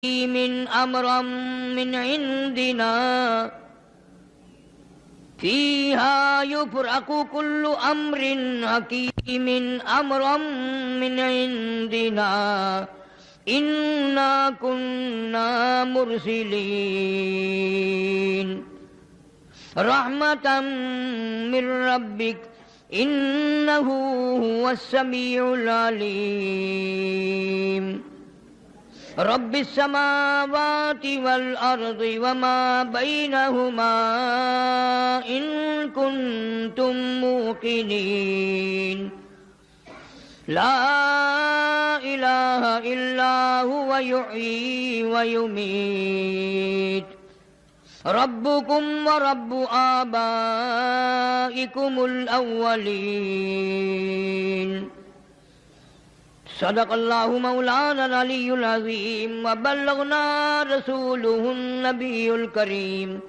من أمرا من عندنا فيها يفرق كل أمر حكيم أمرا من عندنا إنا كنا مرسلين رحمة من ربك إنه هو السميع العليم رب السماوات والأرض وما بينهما إن كنتم موقنين لا إله إلا هو يحيي ويميت ربكم ورب آبائكم الأولين صدق اللہ مولانا العلی العظیم وبلغنا رسوله النبی الکریم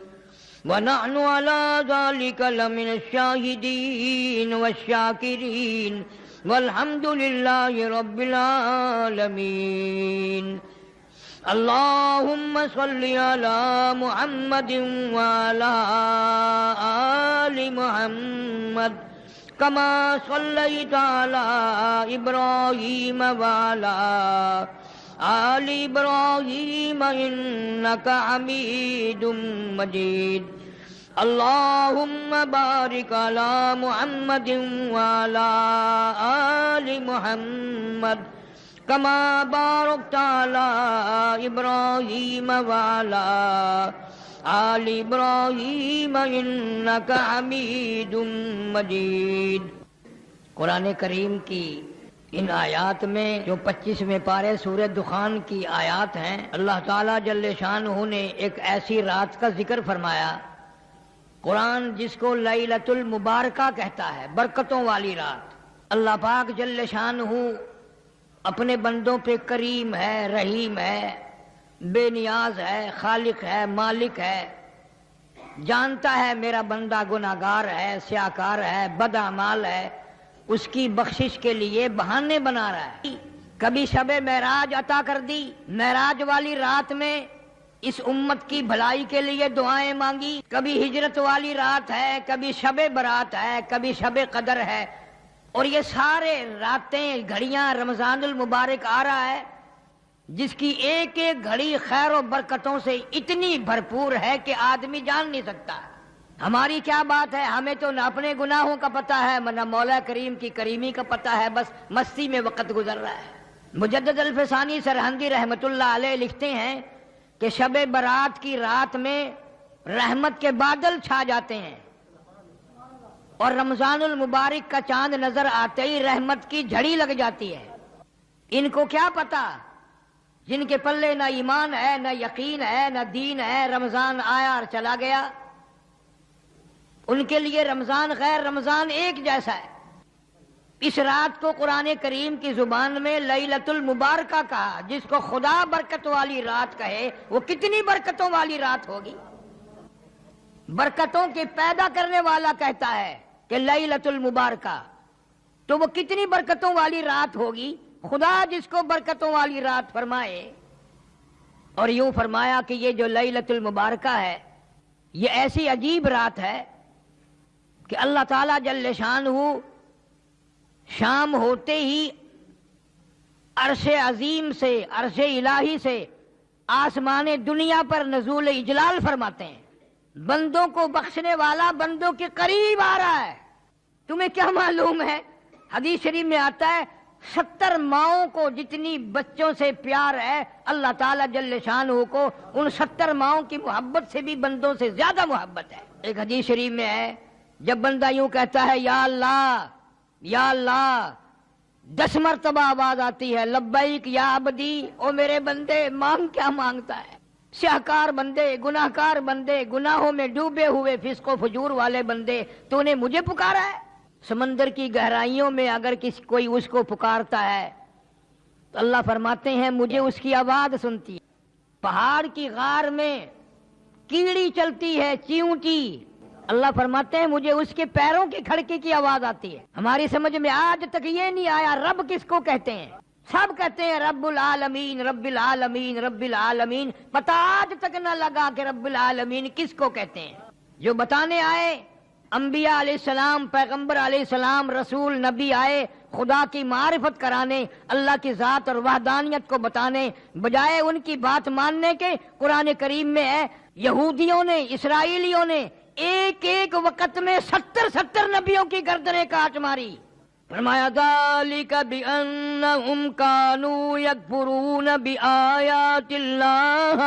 ونحن على ذلك لمن الشاہدین والشاکرین والحمد للہ رب العالمین اللہم صل علی محمد وعلى آل محمد كما صليت على إبراهيم وعلى آل إبراهيم إنك حميد مجيد اللهم بارك على محمد وعلى آل محمد كما باركت على إبراهيم وعلى آل ابراہیم انک حمید مجید۔ قرآن کریم کی ان آیات میں جو 25ویں پارے سورہ دخان کی آیات ہیں، اللہ تعالیٰ جل شانہ نے ایک ایسی رات کا ذکر فرمایا، قرآن جس کو لیلۃ المبارکہ کہتا ہے، برکتوں والی رات۔ اللہ پاک جل شانہ اپنے بندوں پہ کریم ہے، رحیم ہے، بے نیاز ہے، خالق ہے، مالک ہے، جانتا ہے میرا بندہ گناہگار ہے، سیاکار ہے، بد اعمال ہے، اس کی بخشش کے لیے بہانے بنا رہا ہے۔ کبھی شب معراج عطا کر دی، معراج والی رات میں اس امت کی بھلائی کے لیے دعائیں مانگی۔ کبھی ہجرت والی رات ہے، کبھی شب برات ہے، کبھی شب قدر ہے، اور یہ سارے راتیں گھڑیاں رمضان المبارک آ رہا ہے جس کی ایک ایک گھڑی خیر و برکتوں سے اتنی بھرپور ہے کہ آدمی جان نہیں سکتا۔ ہماری کیا بات ہے، ہمیں تو نہ اپنے گناہوں کا پتہ ہے نہ مولا کریم کی کریمی کا پتہ ہے، بس مستی میں وقت گزر رہا ہے۔ مجدد الفسانی سرہندی رحمت اللہ علیہ لکھتے ہیں کہ شب برات کی رات میں رحمت کے بادل چھا جاتے ہیں اور رمضان المبارک کا چاند نظر آتے ہی رحمت کی جھڑی لگ جاتی ہے۔ ان کو کیا پتہ، جن کے پلے نہ ایمان ہے، نہ یقین ہے، نہ دین ہے، رمضان آیا اور چلا گیا، ان کے لیے رمضان غیر رمضان ایک جیسا ہے۔ اس رات کو قرآن کریم کی زبان میں لیلۃ المبارکہ کہا، جس کو خدا برکت والی رات کہے وہ کتنی برکتوں والی رات ہوگی۔ برکتوں کے پیدا کرنے والا کہتا ہے کہ لیلۃ المبارکہ، تو وہ کتنی برکتوں والی رات ہوگی۔ خدا جس کو برکتوں والی رات فرمائے، اور یوں فرمایا کہ یہ جو لیلۃ المبارکہ ہے یہ ایسی عجیب رات ہے کہ اللہ تعالیٰ جل شانہ شام ہوتے ہی عرش عظیم سے، عرش الہی سے آسمان دنیا پر نزول اجلال فرماتے ہیں۔ بندوں کو بخشنے والا بندوں کے قریب آ رہا ہے۔ تمہیں کیا معلوم ہے، حدیث شریف میں آتا ہے 70 ماؤں کو جتنی بچوں سے پیار ہے اللہ تعالیٰ جل شانہ کو ان 70 ماؤں کی محبت سے بھی بندوں سے زیادہ محبت ہے۔ ایک حدیث شریف میں ہے جب بندہ یوں کہتا ہے یا اللہ یا اللہ، 10 مرتبہ آواز آتی ہے لبیک یا عبدی، او میرے بندے مانگ کیا مانگتا ہے۔ سیاکار بندے، گناہکار بندے، گناہوں میں ڈوبے ہوئے فسق و فجور والے بندے، تو نے مجھے پکارا ہے۔ سمندر کی گہرائیوں میں اگر کوئی اس کو پکارتا ہے تو اللہ فرماتے ہیں مجھے اس کی آواز سنتی ہے۔ پہاڑ کی غار میں کیڑی چلتی ہے، چیونٹی، اللہ فرماتے ہیں مجھے اس کے پیروں کی کھڑکی کی آواز آتی ہے۔ ہماری سمجھ میں آج تک یہ نہیں آیا رب کس کو کہتے ہیں۔ سب کہتے ہیں رب العالمین رب العالمین رب العالمین، پتہ آج تک نہ لگا کہ رب العالمین کس کو کہتے ہیں۔ جو بتانے آئے انبیاء علیہ السلام، پیغمبر علیہ السلام، رسول نبی آئے خدا کی معرفت کرانے، اللہ کی ذات اور وحدانیت کو بتانے، بجائے ان کی بات ماننے کے قرآن کریم میں ہے یہودیوں نے، اسرائیلیوں نے ایک ایک وقت میں 70 نبیوں کی گردنیں کاٹ ماری۔ فرمایا ذالک بأنہم کانوا یکفرون بآیات اللہ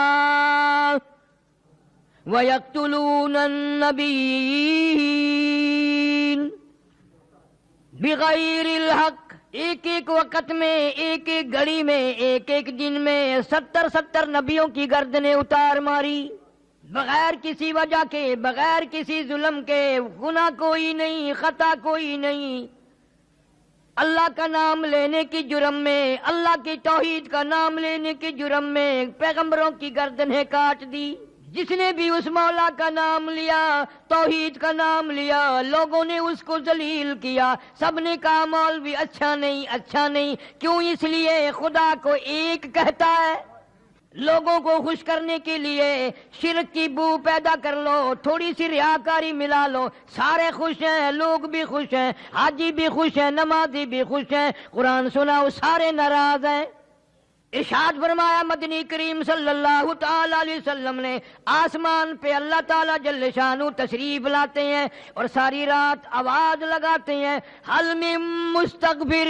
وَيَقْتُلُونَ النَّبِيِّينَ بِغَيْرِ الْحَقِّ، ایک ایک وقت میں، ایک ایک گھڑی میں، ایک ایک دن میں 70 نبیوں کی گردنیں اتار ماری، بغیر کسی وجہ کے، بغیر کسی ظلم کے، گناہ کوئی نہیں، خطا کوئی نہیں، اللہ کا نام لینے کی جرم میں، اللہ کی توحید کا نام لینے کی جرم میں پیغمبروں کی گردنیں کاٹ دی۔ جس نے بھی اس مولا کا نام لیا، توحید کا نام لیا، لوگوں نے اس کو ذلیل کیا، سب نے کہا مولوی اچھا نہیں، اچھا نہیں۔ کیوں؟ اس لیے خدا کو ایک کہتا ہے، لوگوں کو خوش کرنے کے لیے شرک کی بو پیدا کر لو، تھوڑی سی ریاکاری ملا لو، سارے خوش ہیں، لوگ بھی خوش ہیں، حاجی بھی خوش ہیں، نمازی بھی خوش ہیں، قرآن سناؤ سارے ناراض ہیں۔ ارشاد فرمایا مدنی کریم صلی اللہ تعالی علیہ وسلم نے، آسمان پہ اللہ تعالی جل شانہ تشریف لاتے ہیں اور ساری رات آواز لگاتے ہیں، حل من مستغفر،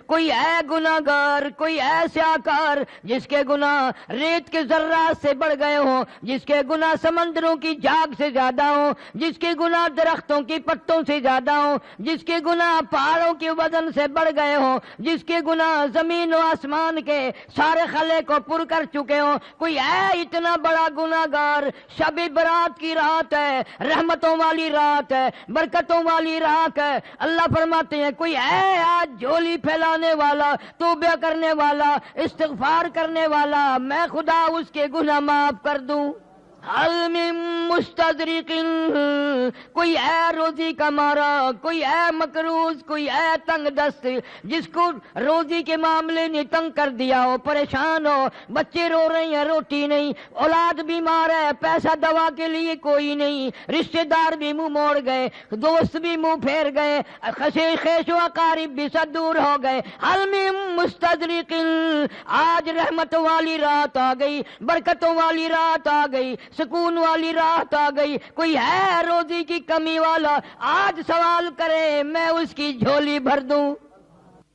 کوئی ہے گناہگار، کوئی ہے سیاکار جس کے گناہ ریت کے ذرات سے بڑھ گئے ہوں، جس کے گناہ سمندروں کی جھاگ سے زیادہ ہوں، جس کے گناہ درختوں کی پتوں سے زیادہ ہوں، جس کے گناہ پہاڑوں کے وزن سے بڑھ گئے ہوں، جس کے گناہ زمین و آسمان کے سارے خلے کو پر کر چکے ہوں، کوئی ہے اتنا بڑا گناہگار؟ شب برات کی رات ہے، رحمتوں والی رات ہے، برکتوں والی رات ہے، اللہ فرماتے ہیں کوئی ہے آج جھولی پھیلانے والا، توبہ کرنے والا، استغفار کرنے والا، میں خدا اس کے گناہ معاف کر دوں۔ حل من مستدرک، کوئی ہے روزی کا مارا، کوئی ہے مقروض، کوئی ہے تنگ دست، جس کو روزی کے معاملے نے تنگ کر دیا ہو، پریشان ہو، بچے رو رہے ہیں روٹی نہیں، اولاد بیمار ہے، پیسہ دوا کے لیے کوئی نہیں، رشتہ دار بھی منہ موڑ گئے، دوست بھی منہ پھیر گئے، خیش و اقارب بھی سب دور ہو گئے۔ حل من مستدرک، آج رحمت والی رات آ گئی، برکتوں والی رات آ گئی، سکون والی رات آ گئی، کوئی ہے روزی کی کمی والا؟ آج سوال کرے میں اس کی جھولی بھر دوں۔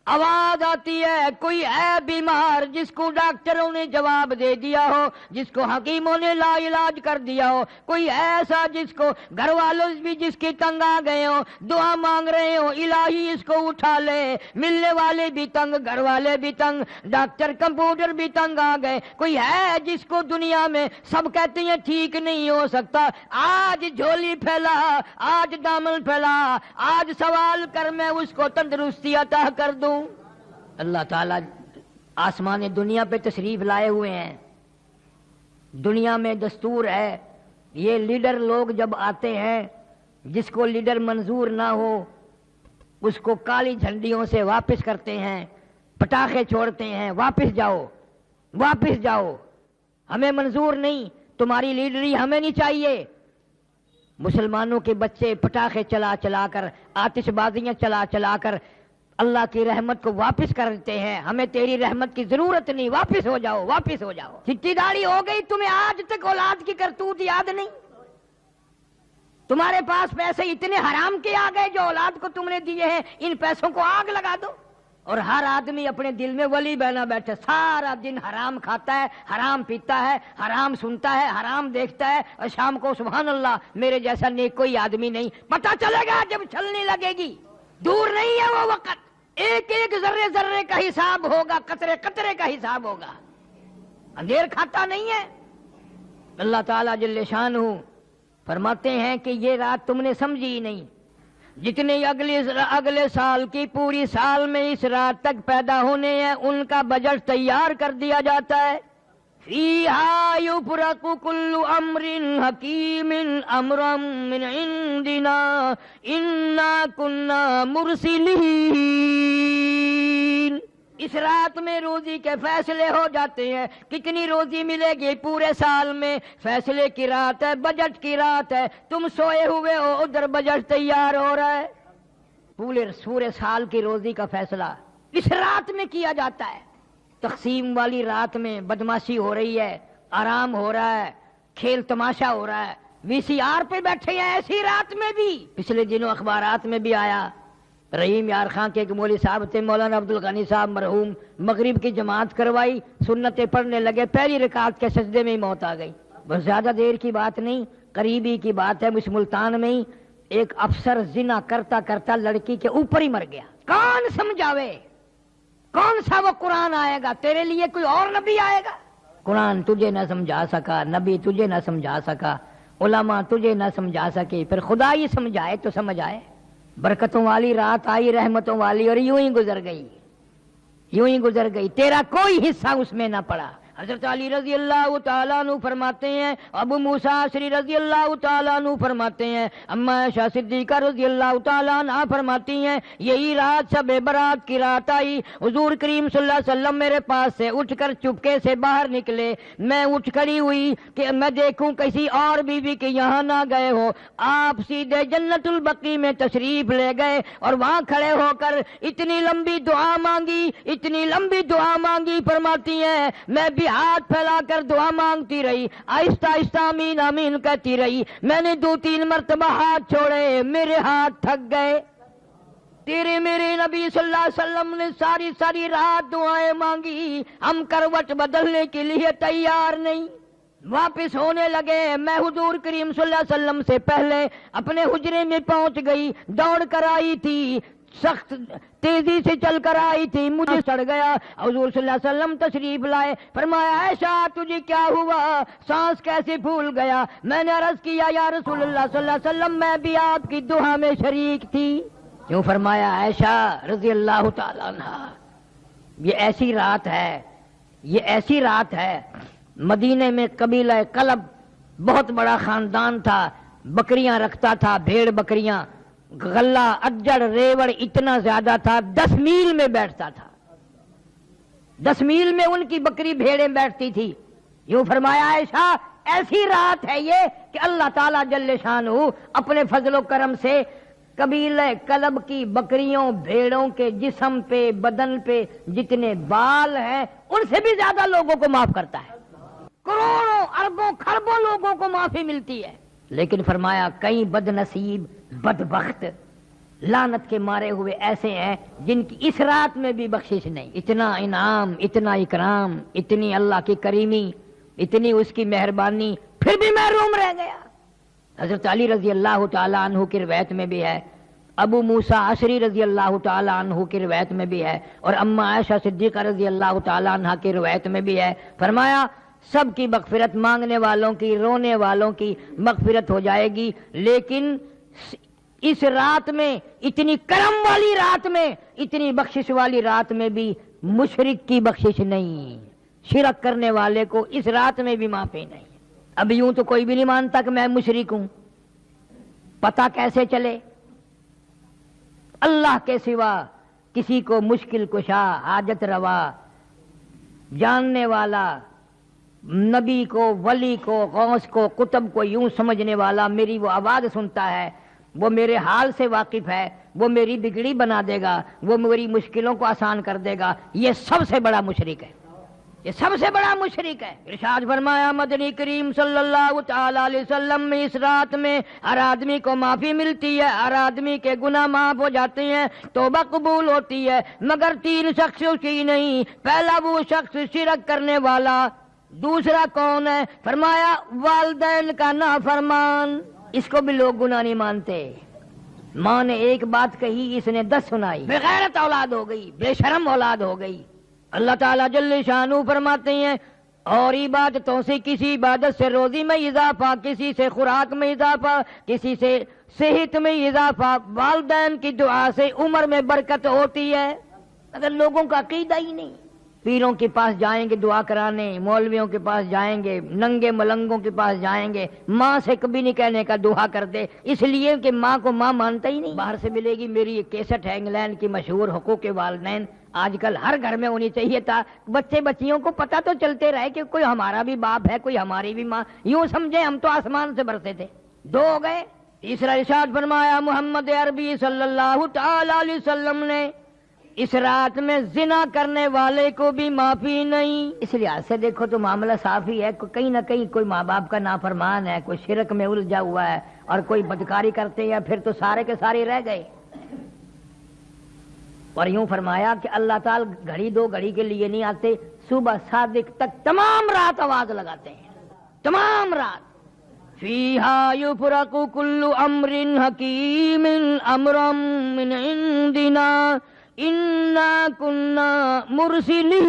آواز آتی ہے کوئی ہے بیمار جس کو ڈاکٹروں نے جواب دے دیا ہو، جس کو حکیموں نے لا علاج کر دیا ہو، کوئی ایسا جس کو گھر والوں بھی جس کے تنگ آ گئے ہو، دعا مانگ رہے ہو الہی اس کو اٹھا لے، ملنے والے بھی تنگ، گھر والے بھی تنگ، ڈاکٹر کمپیوٹر بھی تنگ آ گئے، کوئی ہے جس کو دنیا میں سب کہتے ہیں ٹھیک نہیں ہو سکتا، آج جھولی پھیلا، آج دامن پھیلا، آج سوال کر میں اس کو تندرستی عطا کر دوں۔ اللہ تعالیٰ آسمان دنیا پہ تشریف لائے ہوئے ہیں۔ دنیا میں دستور ہے یہ لیڈر لوگ جب آتے ہیں، جس کو لیڈر منظور نہ ہو اس کو کالی جھنڈیوں سے واپس کرتے ہیں، پٹاخے چھوڑتے ہیں، واپس جاؤ، واپس جاؤ، ہمیں منظور نہیں، تمہاری لیڈری ہمیں نہیں چاہیے۔ مسلمانوں کے بچے پٹاخے چلا چلا کر، آتش بازیاں چلا چلا کر اللہ کی رحمت کو واپس کرتے ہیں، ہمیں تیری رحمت کی ضرورت نہیں، واپس ہو جاؤ، واپس ہو جاؤ۔ چٹی داڑھی ہو گئی، تمہیں آج تک اولاد کی کرتوت یاد نہیں؟ تمہارے پاس پیسے اتنے حرام کے آ گئے جو اولاد کو تم نے دیے ہیں، ان پیسوں کو آگ لگا دو۔ اور ہر آدمی اپنے دل میں ولی بنا بیٹھے، سارا دن حرام کھاتا ہے، حرام پیتا ہے، حرام سنتا ہے، حرام دیکھتا ہے، اور شام کو سبحان اللہ میرے جیسا نیک کوئی آدمی نہیں۔ پتہ چلے گا جب چلنے لگے گی، دور نہیں ہے وہ وقت، ایک ایک ذرے ذرے کا حساب ہوگا، قطرے قطرے کا حساب ہوگا، اندھیر کھاتا نہیں ہے۔ اللہ تعالیٰ جل شانہ فرماتے ہیں کہ یہ رات تم نے سمجھی نہیں، جتنے اگلے سال کی پوری سال میں اس رات تک پیدا ہونے ہیں ان کا بجٹ تیار کر دیا جاتا ہے۔ فیہا یفرق کل امر حکیم امرا من عندنا انا کنا مرسلین۔ اس رات میں روزی کے فیصلے ہو جاتے ہیں. کتنی روزی ملے گی پورے سال میں؟ فیصلے کی رات ہے، بجٹ کی رات ہے. تم سوئے ہوئے ہو، ادھر بجٹ تیار ہو رہا ہے. پورے سال کی روزی کا فیصلہ اس رات میں کیا جاتا ہے. تقسیم والی رات میں بدماشی ہو رہی ہے، آرام ہو رہا ہے، کھیل تماشا ہو رہا ہے. وی سی آر پہ بیٹھے ہیں ایسی رات میں بھی. پچھلے دنوں اخبارات میں بھی آیا، رحیم یار خان کے ایک مولوی صاحب تھے، مولانا عبد الغنی صاحب مرحوم، مغرب کی جماعت کروائی، سنتیں پڑھنے لگے، پہلی رکعت کے سجدے میں ہی موت آ گئی. بس زیادہ دیر کی بات نہیں، قریبی کی بات ہے. اس ملتان میں ہی ایک افسر زنا کرتا کرتا لڑکی کے اوپر ہی مر گیا. کون سمجھاوے؟ کون سا وہ قرآن آئے گا؟ تیرے لیے کوئی اور نبی آئے گا؟ قرآن تجھے نہ سمجھا سکا، نبی تجھے نہ سمجھا سکا، علماء تجھے نہ سمجھا سکے، پھر خدا ہی سمجھائے تو سمجھ آئے. برکتوں والی رات آئی، رحمتوں والی، اور یوں ہی گزر گئی، یوں ہی گزر گئی. تیرا کوئی حصہ اس میں نہ پڑا. حضرت علی رضی اللہ تعالیٰ عنہ فرماتے ہیں، ابو موسیٰ اشعری رضی اللہ تعالیٰ عنہ فرماتے ہیں، اما عائشہ صدیقہ رضی اللہ تعالیٰ عنہ فرماتی ہیں، یہی رات شب برات کی رات آئی. حضور کریم صلی اللہ علیہ وسلم میرے پاس سے اٹھ کر چپکے سے باہر نکلے. میں اٹھ کھڑی ہوئی کہ میں دیکھوں کسی اور بیوی کے یہاں نہ گئے ہو. آپ سیدھے جنت البقیع میں تشریف لے گئے اور وہاں کھڑے ہو کر اتنی لمبی دعا مانگی، اتنی لمبی دعا مانگی. فرماتی ہیں میں بھی ہاتھ پھیلا کر دعا مانگتی رہی، آہستہ آہستہ آمین آمین کہتی رہی. میں نے 2-3 مرتبہ ہاتھ چھوڑے، میرے ہاتھ تھک گئے. تیرے میرے نبی صلی اللہ علیہ وسلم نے ساری رات دعائیں مانگی، ہم کروٹ بدلنے کے لیے تیار نہیں. واپس ہونے لگے. میں حضور کریم صلی اللہ علیہ وسلم سے پہلے اپنے حجرے میں پہنچ گئی، دوڑ کر آئی تھی، سخت تیزی سے چل کر آئی تھی، مجھے سڑ گیا. حضور صلی اللہ علیہ وسلم تشریف لائے. فرمایا عائشہ تجھے کیا ہوا؟ سانس کیسے پھول گیا؟ میں نے عرض کیا یا رسول اللہ صلی اللہ علیہ وسلم میں بھی آپ کی دعا میں شریک تھی. کیوں؟ فرمایا عائشہ رضی اللہ تعالیٰ عنہ، یہ ایسی رات ہے، یہ ایسی رات ہے. مدینے میں قبیلہ کلب بہت بڑا خاندان تھا، بکریاں رکھتا تھا، بھیڑ بکریاں، غلہ اجڑ ریوڑ اتنا زیادہ تھا، 10 میل میں بیٹھتا تھا. 10 میل میں ان کی بکری بھیڑیں بیٹھتی تھی. یوں فرمایا عائشہ ایسی رات ہے یہ کہ اللہ تعالیٰ جل شانہ اپنے فضل و کرم سے قبیلہ کلب کی بکریوں بھیڑوں کے جسم پہ بدن پہ جتنے بال ہیں ان سے بھی زیادہ لوگوں کو معاف کرتا ہے. کروڑوں اربوں کھربوں لوگوں کو معافی ملتی ہے. لیکن فرمایا کئی بد نصیب بدبخت لعنت کے مارے ہوئے ایسے ہیں جن کی اس رات میں بھی بخشش نہیں. اتنا انعام، اتنا اکرام، اتنی اللہ کی کریمی، اتنی اس کی مہربانی، پھر بھی محروم رہ گیا. حضرت علی رضی اللہ تعالیٰ عنہ کی روایت میں بھی ہے، ابو موسیٰ اشعری رضی اللہ تعالیٰ عنہ کی روایت میں بھی ہے، اور اما عائشہ صدیقہ رضی اللہ تعالیٰ عنہ کی روایت میں بھی ہے. فرمایا سب کی مغفرت، مانگنے والوں کی، رونے والوں کی مغفرت ہو جائے گی، لیکن اس رات میں، اتنی کرم والی رات میں، اتنی بخشش والی رات میں بھی مشرک کی بخشش نہیں. شرک کرنے والے کو اس رات میں بھی معافی نہیں. اب یوں تو کوئی بھی نہیں مانتا کہ میں مشرک ہوں. پتہ کیسے چلے؟ اللہ کے سوا کسی کو مشکل کشا، حاجت روا، جاننے والا، نبی کو، ولی کو، غوث کو، قطب کو یوں سمجھنے والا، میری وہ آواز سنتا ہے، وہ میرے حال سے واقف ہے، وہ میری بگڑی بنا دے گا، وہ میری مشکلوں کو آسان کر دے گا، یہ سب سے بڑا مشرک ہے. یہ سب سے بڑا مشرک ہے. ارشاد فرمایا مدنی کریم صلی اللہ تعالی علیہ وسلم میں اس رات میں ہر آدمی کو معافی ملتی ہے، ہر آدمی کے گناہ معاف ہو جاتے ہیں، توبہ قبول ہوتی ہے، مگر 3 شخص کی نہیں. پہلا وہ شخص شرک کرنے والا، دوسرا کون ہے؟ فرمایا والدین کا نافرمان. اس کو بھی لوگ گناہ نہیں مانتے. ماں نے ایک بات کہی، اس نے 10 سنائی، بے غیرت اولاد ہو گئی، بے شرم اولاد ہو گئی. اللہ تعالیٰ جل شانہ فرماتے ہیں اور عبادتوں سے کسی عبادت سے روزی میں اضافہ، کسی سے خوراک میں اضافہ، کسی سے صحت میں اضافہ، والدین کی دعا سے عمر میں برکت ہوتی ہے. اگر لوگوں کا عقیدہ ہی نہیں، پیروں کے پاس جائیں گے دعا کرانے، مولویوں کے پاس جائیں گے، ننگے ملنگوں کے پاس جائیں گے، ماں سے کبھی نہیں کہنے کا دعا کر دے، اس لیے کہ ماں کو ماں مانتا ہی نہیں. باہر سے ملے گی. میری ایک کیسٹ ہے انگلینڈ کی مشہور حقوق والدین، آج کل ہر گھر میں ہونی چاہیے تھا، بچے بچیوں کو پتہ تو چلتے رہے کہ کوئی ہمارا بھی باپ ہے، کوئی ہماری بھی ماں، یوں سمجھے ہم تو آسمان سے برسے تھے۔ دو ہو گئے۔ تیسرا ارشاد فرمایا محمد عربی صلی اللہ تعالی علیہ وسلم نے اس رات میں زنا کرنے والے کو بھی معافی نہیں۔ اس لحاظ سے دیکھو تو معاملہ صاف ہی ہے، کہیں نہ کہیں کوئی ماں باپ کا نافرمان ہے، کوئی شرک میں الجھا ہوا ہے اور کوئی بدکاری کرتے ہیں، پھر تو سارے کے سارے رہ گئے۔ اور یوں فرمایا کہ اللہ تعالی گھڑی دو گھڑی کے لیے نہیں آتے، صبح صادق تک تمام رات آواز لگاتے ہیں، تمام رات۔ فیہا یفرق کل امر حکیم امرا من عندنا انا کنا مرسلین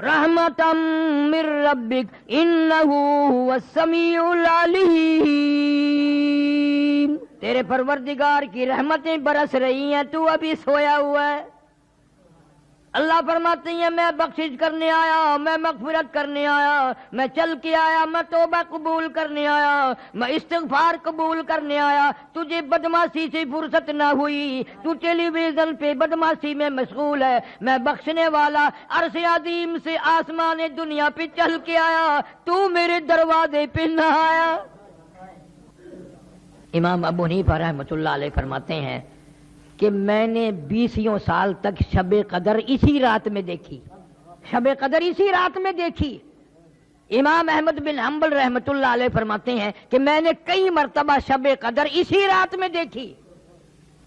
رحمتا من ربک انہ هو السمیع العلیم۔ تیرے پروردگار کی رحمتیں برس رہی ہیں، تو ابھی سویا ہوا ہے۔ اللہ فرماتے ہیں میں بخشش کرنے آیا، میں مغفرت کرنے آیا، میں چل کے آیا، میں توبہ قبول کرنے آیا، میں استغفار قبول کرنے آیا۔ تجھے بدمعاشی سے فرصت نہ ہوئی، تو ٹیلی ویژن پہ بدمعاشی میں مشغول ہے، میں بخشنے والا عرش عظیم سے آسمان دنیا پہ چل کے آیا، تو میرے دروازے پہ نہ آیا۔ امام ابو حنیفہ رحمۃ اللہ علیہ فرماتے ہیں کہ میں نے 20 سال تک شب قدر اسی رات میں دیکھی، شب قدر اسی رات میں دیکھی۔ امام احمد بن حنبل رحمۃ اللہ علیہ فرماتے ہیں کہ میں نے کئی مرتبہ شب قدر اسی رات میں دیکھی۔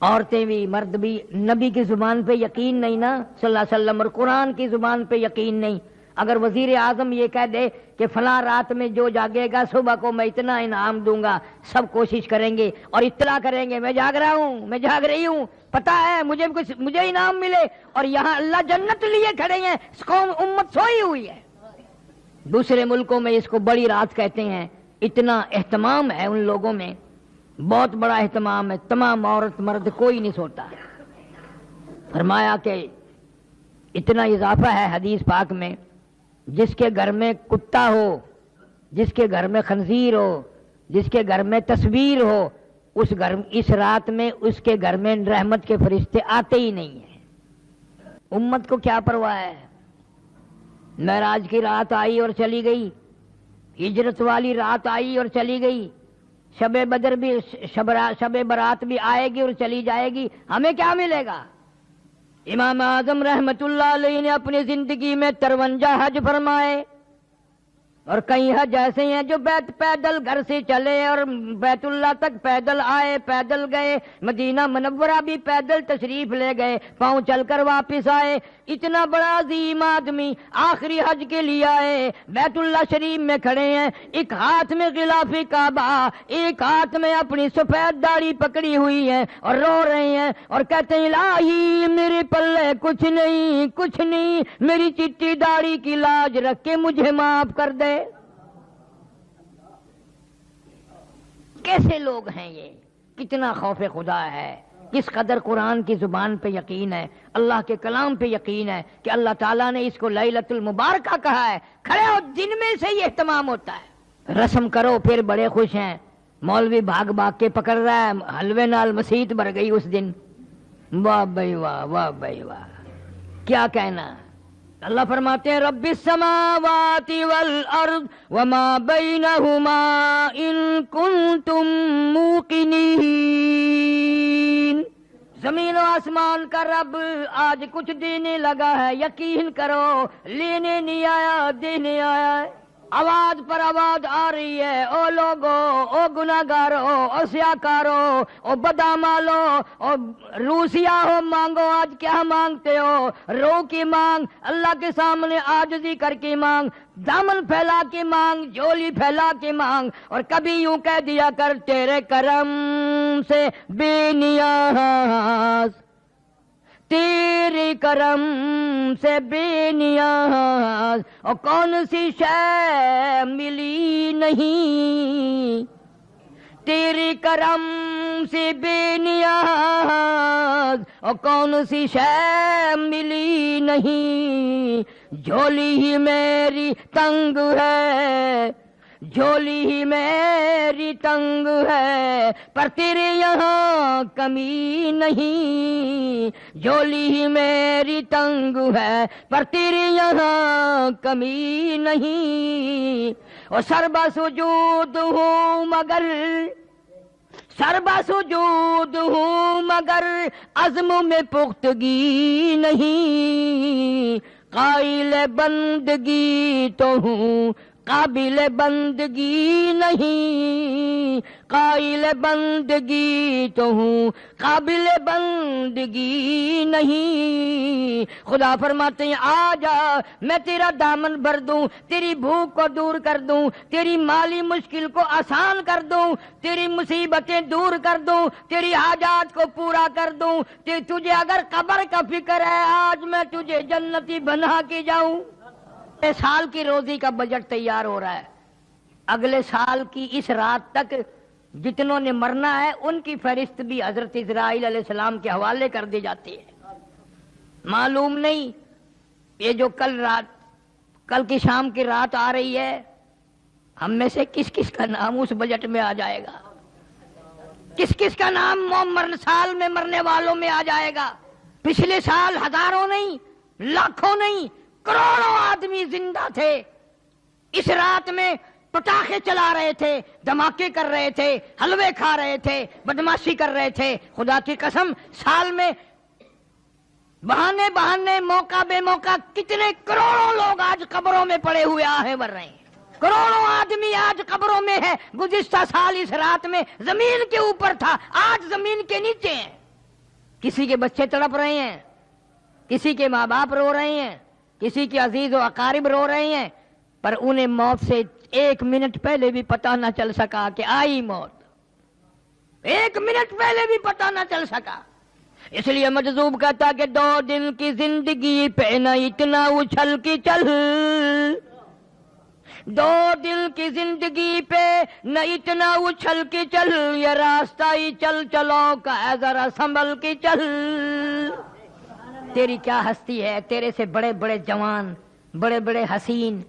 عورتیں بھی مرد بھی، نبی کی زبان پہ یقین نہیں نا صلی اللہ علیہ وسلم، اور قرآن کی زبان پہ یقین نہیں۔ اگر وزیر اعظم یہ کہہ دے کہ فلاں رات میں جو جاگے گا صبح کو میں اتنا انعام دوں گا، سب کوشش کریں گے اور اطلاع کریں گے میں جاگ رہا ہوں، میں جاگ رہی ہوں، پتہ ہے مجھے انعام ملے، اور یہاں اللہ جنت لیے کھڑے ہیں، اس قوم امت سوئی ہوئی ہے۔ دوسرے ملکوں میں اس کو بڑی رات کہتے ہیں، اتنا اہتمام ہے ان لوگوں میں، بہت بڑا اہتمام ہے، تمام عورت مرد کوئی نہیں سوتا۔ فرمایا کہ اتنا اضافہ ہے حدیث پاک میں، جس کے گھر میں کتا ہو، جس کے گھر میں خنزیر ہو، جس کے گھر میں تصویر ہو، اس رات میں اس کے گھر میں رحمت کے فرشتے آتے ہی نہیں ہیں۔ امت کو کیا پرواہ ہے؟ معراج کی رات آئی اور چلی گئی، ہجرت والی رات آئی اور چلی گئی، شب بدر بھی شب برات بھی آئے گی اور چلی جائے گی، ہمیں کیا ملے گا؟ امام اعظم رحمت اللہ علیہ نے اپنی زندگی میں 53 حج فرمائے، اور کئی حج ایسے ہیں جو پیدل گھر سے چلے اور بیت اللہ تک پیدل آئے، پیدل گئے، مدینہ منورہ بھی پیدل تشریف لے گئے، پاؤں چل کر واپس آئے۔ اتنا بڑا عظیم آدمی آخری حج کے لیے آئے، بیت اللہ شریف میں کھڑے ہیں، ایک ہاتھ میں غلاف کعبہ، ایک ہاتھ میں اپنی سفید داڑھی پکڑی ہوئی ہے اور رو رہے ہیں اور کہتے ہیں الہی میرے پلے کچھ نہیں، میری چٹی داڑھی کی لاج رکھ کے مجھے معاف کر دے۔ کیسے لوگ ہیں یہ؟ کتنا خوف خدا ہے، کس قدر قرآن کی زبان پہ یقین ہے، اللہ کے کلام پہ یقین ہے کہ اللہ تعالیٰ نے اس کو لیلۃ المبارکہ کہا ہے۔ کھڑے ہو، دن میں سے یہ اہتمام ہوتا ہے، رسم کرو پھر بڑے خوش ہیں۔ مولوی بھاگ کے پکڑ رہا ہے، حلوے نال مسیت بھر گئی اس دن، واہ بھائی واہ، واہ بھائی واہ، کیا کہنا۔ اللہ فرماتے ہیں رب السماوات والارض وما بینہما ان کنتم موقنین۔ زمین و آسمان کا رب آج کچھ دینے لگا ہے، یقین کرو، لینے نہیں آیا، دینے آیا ہے۔ آواز پر آواز آ رہی ہے، او لوگو، او گناہگارو، او سیاکارو، او بدامالو، او روسیا ہو، مانگو، آج کیا مانگتے ہو؟ رو کی مانگ، اللہ کے سامنے عاجزی کر کے مانگ، دامن پھیلا کے مانگ، جھولی پھیلا کے مانگ، اور کبھی یوں کہہ دیا کر تیرے کرم سے بے نیاز، تیرے کرم سے بے نیاز، اور کون سی شے ملی نہیں، تیرے کرم سے بے نیاز، اور کون سی شے ملی نہیں، جھولی ہی میری تنگ ہے، جھولی ہی میری تنگ ہے پر تیرے یہاں کمی نہیں، جھولی ہی میری تنگ ہے پر تیرے یہاں کمی نہیں، اور سربا سجود ہوں مگر سربا سجود ہوں مگر عزم میں پختگی نہیں، قائل بندگی تو ہوں قابل بندگی نہیں، قائل بندگی تو ہوں قابل بندگی نہیں۔ خدا فرماتے ہیں آ جا میں تیرا دامن بھر دوں، تیری بھوک کو دور کر دوں، تیری مالی مشکل کو آسان کر دوں، تیری مصیبتیں دور کر دوں، تیری حاجات کو پورا کر دوں، تجھے اگر قبر کا فکر ہے آج میں تجھے جنتی بنا کے جاؤں۔ سال کی روزی کا بجٹ تیار ہو رہا ہے، اگلے سال کی اس رات تک جتنوں نے مرنا ہے ان کی فہرست بھی حضرت اسرائیل علیہ السلام کے حوالے کر دی جاتی ہے۔ معلوم نہیں یہ جو کل کی شام کی رات آ رہی ہے ہم میں سے کس کس کا نام اس بجٹ میں آ جائے گا، کس کس کا نام سال میں مرنے والوں میں آ جائے گا۔ پچھلے سال ہزاروں نہیں، لاکھوں نہیں، کروڑوں آدمی زندہ تھے، اس رات میں پٹاخے چلا رہے تھے، دھماکے کر رہے تھے، حلوے کھا رہے تھے، بدماشی کر رہے تھے۔ خدا کی قسم سال میں بہانے موقع بے موقع کتنے کروڑوں لوگ آج قبروں میں پڑے ہوئے آہیں بھر رہے ہیں، کروڑوں آدمی آج قبروں میں ہے۔ گزشتہ سال اس رات میں زمین کے اوپر تھا، آج زمین کے نیچے ہیں۔ کسی کے بچے تڑپ رہے ہیں، کسی کے ماں باپ رو رہے ہیں، کسی کے عزیز و اقارب رو رہے ہیں، پر انہیں موت سے ایک منٹ پہلے بھی پتہ نہ چل سکا کہ آئی موت، ایک منٹ پہلے بھی پتہ نہ چل سکا۔ اس لیے مجذوب کہتا کہ 2 دن کی زندگی پہ نہ اتنا اچھل کی چل، 2 دن کی زندگی پہ نہ اتنا اچھل کی چل، یہ راستہ ہی چل چلو کا ہے ذرا سنبھل کی چل۔ تیری کیا ہستی ہے، تیرے سے بڑے بڑے جوان، بڑے بڑے حسین،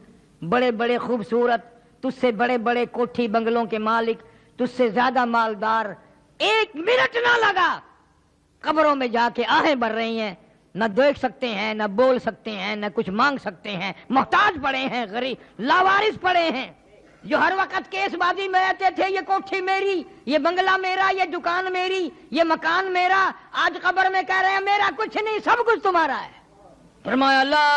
بڑے بڑے خوبصورت، تجھ سے بڑے بڑے کوٹھی بنگلوں کے مالک، تجھ سے زیادہ مالدار، ایک منٹ نہ لگا قبروں میں جا کے آہیں بھر رہی ہیں، نہ دیکھ سکتے ہیں، نہ بول سکتے ہیں، نہ کچھ مانگ سکتے ہیں، محتاج پڑے ہیں، غریب لاوارث پڑے ہیں۔ جو ہر وقت کیس بازی میں رہتے تھے یہ کوٹھی میری، یہ بنگلہ میرا، یہ دکان میری، یہ مکان میرا، آج قبر میں کہہ رہے ہیں میرا کچھ نہیں، سب کچھ تمہارا ہے۔ فرمایا لا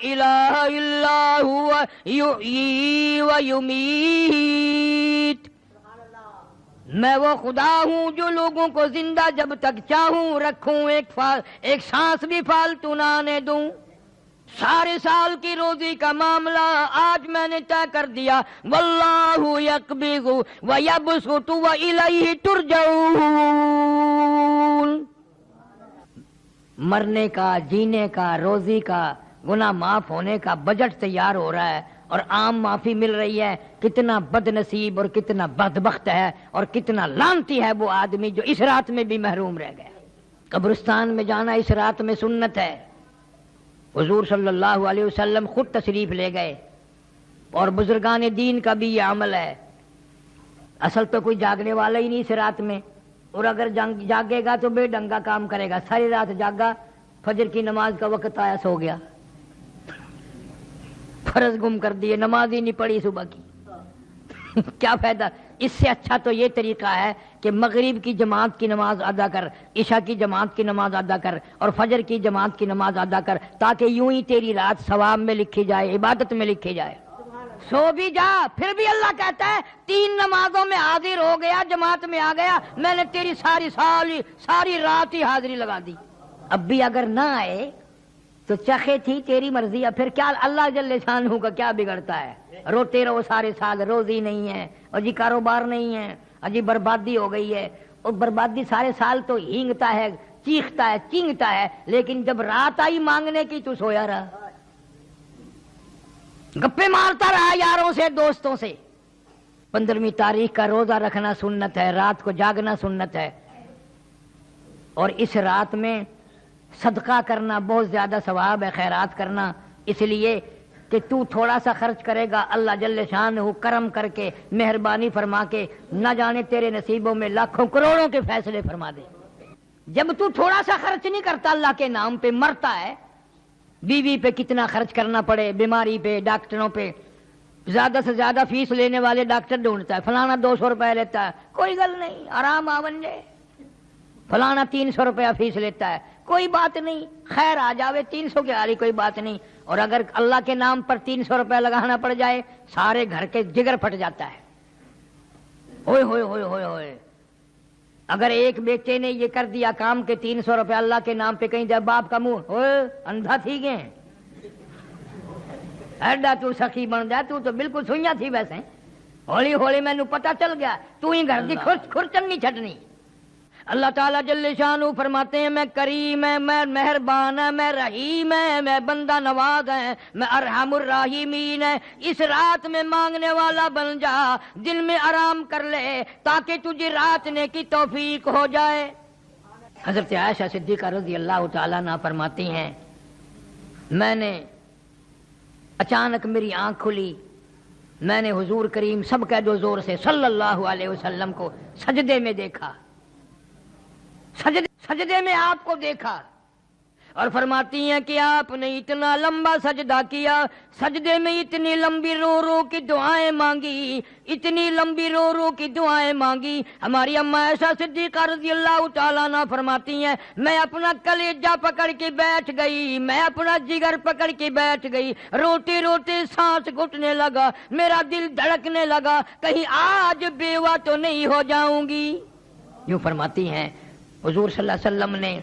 الہ الا ہوا یحیی و یمیت، میں وہ خدا ہوں جو لوگوں کو زندہ جب تک چاہوں رکھوں، ایک سانس بھی فالتو نہ آنے دوں۔ سارے سال کی روزی کا معاملہ آج میں نے طے کر دیا، واللہ یقبض ویبسط والیہ ترجعون۔ مرنے کا، جینے کا، روزی کا، گناہ معاف ہونے کا بجٹ تیار ہو رہا ہے اور عام معافی مل رہی ہے۔ کتنا بد نصیب اور کتنا بدبخت ہے اور کتنا لعنتی ہے وہ آدمی جو اس رات میں بھی محروم رہ گیا۔ قبرستان میں جانا اس رات میں سنت ہے، حضور صلی اللہ علیہ وسلم خود تشریف لے گئے، اور بزرگان دین کا بھی یہ عمل ہے۔ اصل تو کوئی جاگنے والا ہی نہیں اس رات میں، اور اگر جاگے گا تو بے ڈنگا کام کرے گا۔ ساری رات جاگا، فجر کی نماز کا وقت آیا سو گیا، فرض گم کر دیے، نماز ہی نہیں پڑھی صبح کی، کیا فائدہ؟ اس سے اچھا تو یہ طریقہ ہے کہ مغرب کی جماعت کی نماز ادا کر، عشاء کی جماعت کی نماز ادا کر، اور فجر کی جماعت کی نماز ادا کر، تاکہ یوں ہی تیری رات ثواب میں لکھی جائے، عبادت میں لکھی جائے۔ سو بھی جا، پھر بھی اللہ کہتا ہے 3 نمازوں میں حاضر ہو گیا، جماعت میں آ گیا، میں نے تیری ساری رات ہی حاضری لگا دی۔ اب بھی اگر نہ آئے تو چخے تھی تیری مرضی، اب پھر کیا اللہ جل شانہ کا کیا بگڑتا ہے؟ روتے رہو سارے سال، روزی نہیں ہے، اور جی کاروبار نہیں ہے، اجی بربادی ہو گئی ہے، اور بربادی سارے سال تو ہینگتا ہے، چیختا ہے، چینگتا ہے، لیکن جب رات آئی مانگنے کی تو سویا رہا، گپے مارتا رہا یاروں سے، دوستوں سے۔ 15ویں تاریخ کا روزہ رکھنا سنت ہے، رات کو جاگنا سنت ہے، اور اس رات میں صدقہ کرنا بہت زیادہ ثواب ہے، خیرات کرنا، اس لیے کہ کہ تو تھوڑا سا خرچ کرے گا، اللہ جل شانہ کرم کر کے مہربانی فرما کے نہ جانے تیرے نصیبوں میں لاکھوں کروڑوں کے فیصلے فرما دے۔ جب تو تھوڑا سا خرچ نہیں کرتا اللہ کے نام پہ، مرتا ہے، بیوی پہ کتنا خرچ کرنا پڑے، بیماری پہ، ڈاکٹروں پہ، زیادہ سے زیادہ فیس لینے والے ڈاکٹر ڈھونڈتا ہے، فلانا 200 روپے لیتا ہے، کوئی گل نہیں، آرام آون جائے، فلانا 300 روپیہ فیس لیتا ہے، کوئی بات نہیں، خیر آ جاوے، 300 کی آ رہی کوئی بات نہیں۔ اور اگر اللہ کے نام پر 300 روپے لگانا پڑ جائے، سارے گھر کے جگر پھٹ جاتا ہے، ہوئے ہوئے ہوئے ہوئے ہوئے۔ اگر ایک بیٹے نے یہ کر دیا کام کہ 300 روپے اللہ کے نام پہ کہیں جائے، باپ کا منہ ہوئے اندھا تھی گئے، ایڈا تو سخی بن جائے، تو بالکل سوئیاں تھی ویسے، ہولی ہولی میں نو پتہ چل گیا تو ہی گھر دی کھرچن نہیں چھٹنی۔ اللہ تعالیٰ جل شانہ فرماتے ہیں میں کریم ہے، میں مہربان ہے، میں رحیم ہے، میں بندہ نواز ہے، میں ارحم الراحمین ہے۔ اس رات میں مانگنے والا بن جا، دن میں آرام کر لے تاکہ تجھے رات نے کی توفیق ہو جائے۔ حضرت عائشہ صدیقہ رضی اللہ تعالیٰ عنہا فرماتی ہیں میں نے اچانک میری آنکھ کھلی، میں نے حضور کریم سب کہہ دو زور سے صلی اللہ علیہ وسلم کو سجدے میں دیکھا، سجدے میں آپ کو دیکھا، اور فرماتی ہیں کہ آپ نے اتنا لمبا سجدہ کیا، سجدے میں اتنی لمبی رو رو کی دعائیں مانگی، اتنی لمبی رو رو کی دعائیں مانگی۔ ہماری اماں عائشہ صدیقہ رضی اللہ تعالیٰ عنہ فرماتی ہیں میں اپنا کلیجہ پکڑ کے بیٹھ گئی، میں اپنا جگر پکڑ کے بیٹھ گئی، روتے روتے سانس گھٹنے لگا، میرا دل دھڑکنے لگا، کہیں آج بیوہ تو نہیں ہو جاؤں گی۔ یوں فرماتی ہیں حضور صلی اللہ علیہ وسلم نے